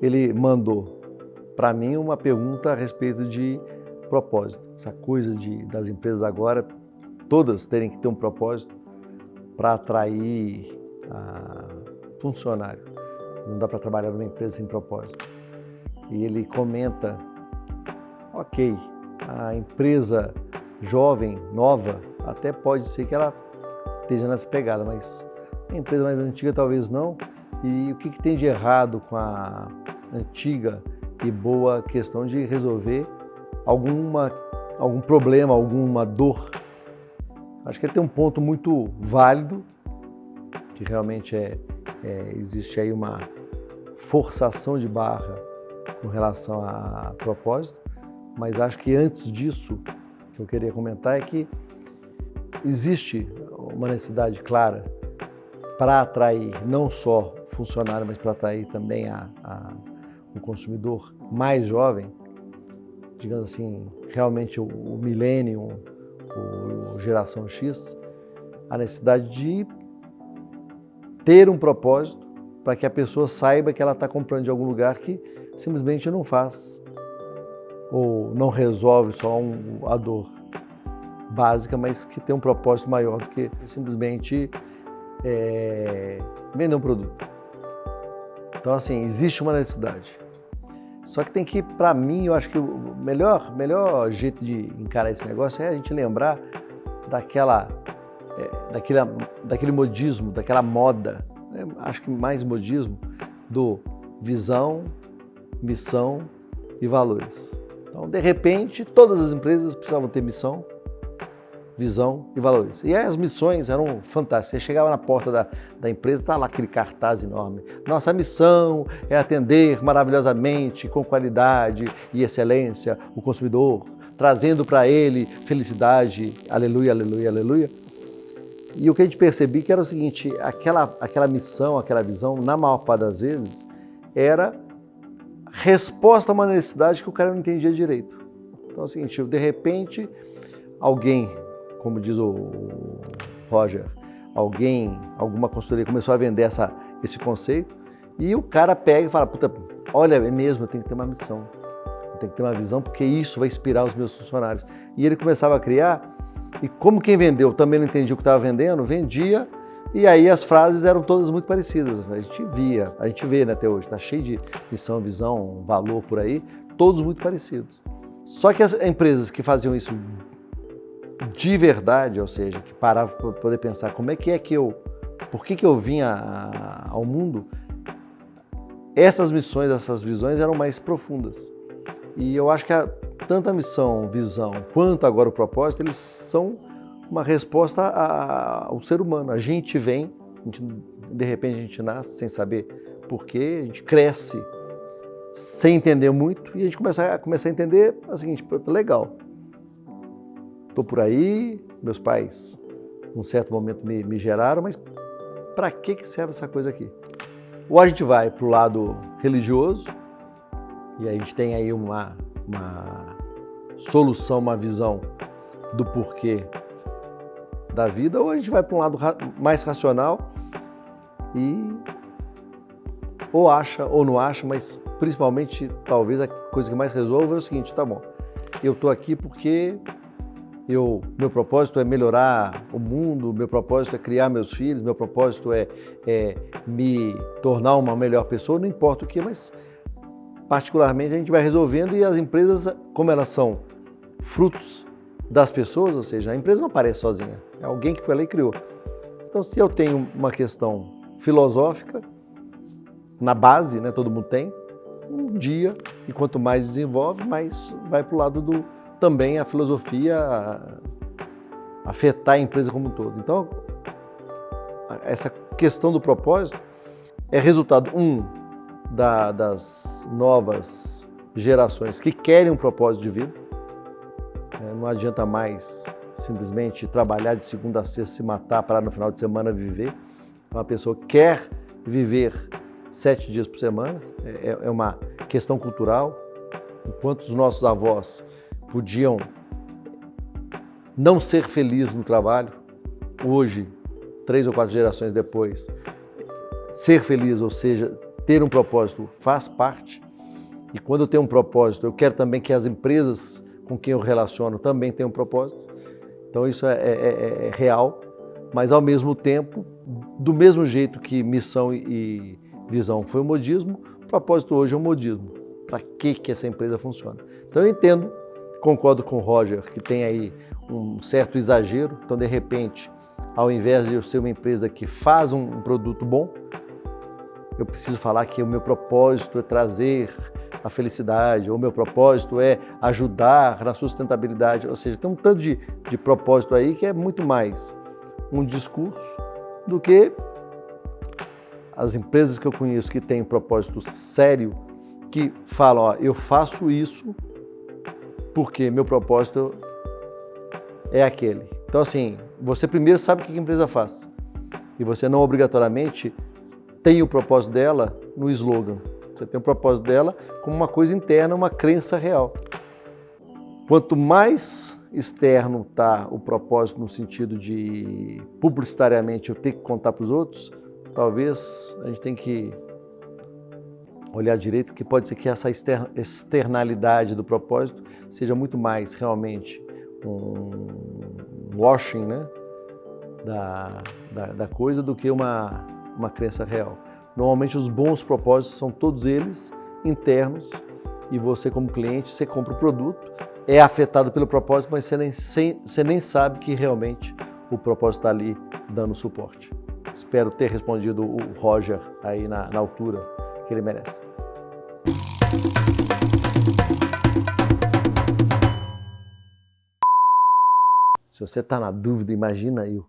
Ele mandou para mim uma pergunta a respeito de propósito. Essa coisa das empresas agora, todas terem que ter um propósito para atrair funcionário. Não dá para trabalhar numa empresa sem propósito. E ele comenta, ok, a empresa jovem, nova, até pode ser que ela esteja nessa pegada, mas a empresa mais antiga talvez não. E o que tem de errado com a antiga e boa questão de resolver algum problema, alguma dor? Acho que ele tem um ponto muito válido, que realmente existe aí uma forçação de barra com relação a propósito, mas acho que antes disso, o que eu queria comentar é que existe uma necessidade clara para atrair não só funcionário, mas para atrair também o consumidor mais jovem, digamos assim, realmente o millennium, o geração X, a necessidade de ter um propósito para que a pessoa saiba que ela está comprando de algum lugar que simplesmente não faz ou não resolve só a dor básica, mas que tem um propósito maior do que simplesmente vender um produto. Então, assim, existe uma necessidade. Só que tem que, para mim, eu acho que o melhor jeito de encarar esse negócio é a gente lembrar daquele modismo, daquela moda, acho que mais modismo, do visão, missão e valores. Então, de repente, todas as empresas precisavam ter missão, visão e valores. E aí as missões eram fantásticas. Você chegava na porta da empresa, está lá aquele cartaz enorme. Nossa missão é atender maravilhosamente, com qualidade e excelência, o consumidor, trazendo para ele felicidade, aleluia, aleluia, aleluia. E o que a gente percebia que era o seguinte, aquela missão, aquela visão, na maior parte das vezes, era resposta a uma necessidade que o cara não entendia direito. Então é o seguinte, de repente, alguém, como diz o Roger, alguma consultoria começou a vender esse conceito e o cara pega e fala, puta, olha, é mesmo, eu tenho que ter uma missão, eu tenho que ter uma visão porque isso vai inspirar os meus funcionários. E ele começava a criar e como quem vendeu também não entendia o que estava vendendo, vendia e aí as frases eram todas muito parecidas. A gente vê, né, até hoje, está cheio de missão, visão, valor por aí, todos muito parecidos. Só que as empresas que faziam isso de verdade, ou seja, que parava para poder pensar por que eu vim ao mundo, essas missões, essas visões eram mais profundas. E eu acho que tanto a missão, visão, quanto agora o propósito, eles são uma resposta ao ser humano. A gente vem, de repente a gente nasce sem saber por quê, a gente cresce sem entender muito e a gente começa a entender o seguinte, legal, estou por aí, meus pais, num certo momento, me geraram, mas para que serve essa coisa aqui? Ou a gente vai para o lado religioso, e a gente tem aí uma solução, uma visão do porquê da vida, ou a gente vai para um lado mais racional e ou acha ou não acha, mas principalmente, talvez a coisa que mais resolve é o seguinte, tá bom, eu estou aqui porque meu propósito é melhorar o mundo, meu propósito é criar meus filhos, meu propósito é me tornar uma melhor pessoa, não importa o que, mas particularmente a gente vai resolvendo e as empresas, como elas são frutos das pessoas, ou seja, a empresa não aparece sozinha, é alguém que foi lá e criou. Então, se eu tenho uma questão filosófica, na base, né, todo mundo tem, um dia, e quanto mais desenvolve, mais vai para o lado também a filosofia afetar a empresa como um todo. Então, essa questão do propósito é resultado, das novas gerações que querem um propósito de vida. Não adianta mais simplesmente trabalhar de segunda a sexta, se matar para no final de semana viver. Então, a pessoa quer viver 7 dias por semana, é uma questão cultural. Enquanto os nossos avós podiam não ser felizes no trabalho, hoje 3 ou 4 gerações depois, ser feliz, ou seja, ter um propósito faz parte. E quando eu tenho um propósito, eu quero também que as empresas com quem eu relaciono também tenham um propósito. Então isso é real, mas ao mesmo tempo, do mesmo jeito que missão e visão foi o modismo, o propósito hoje é o modismo. Para que essa empresa funciona? Então eu entendo, concordo com o Roger, que tem aí um certo exagero. Então, de repente, ao invés de eu ser uma empresa que faz um produto bom, eu preciso falar que o meu propósito é trazer a felicidade, ou o meu propósito é ajudar na sustentabilidade. Ou seja, tem um tanto de propósito aí que é muito mais um discurso do que as empresas que eu conheço que têm um propósito sério, que falam, ó, eu faço isso porque meu propósito é aquele. Então, assim, você primeiro sabe o que a empresa faz e você não obrigatoriamente tem o propósito dela no slogan. Você tem o propósito dela como uma coisa interna, uma crença real. Quanto mais externo está o propósito no sentido de publicitariamente eu ter que contar para os outros, talvez a gente tenha que olhar direito, que pode ser que essa externalidade do propósito seja muito mais realmente um washing, né, da coisa do que uma crença real. Normalmente os bons propósitos são todos eles internos e você como cliente, você compra o produto, é afetado pelo propósito, mas você nem sabe que realmente o propósito está ali dando suporte. Espero ter respondido o Roger aí na altura que ele merece. Se você está na dúvida, imagina eu.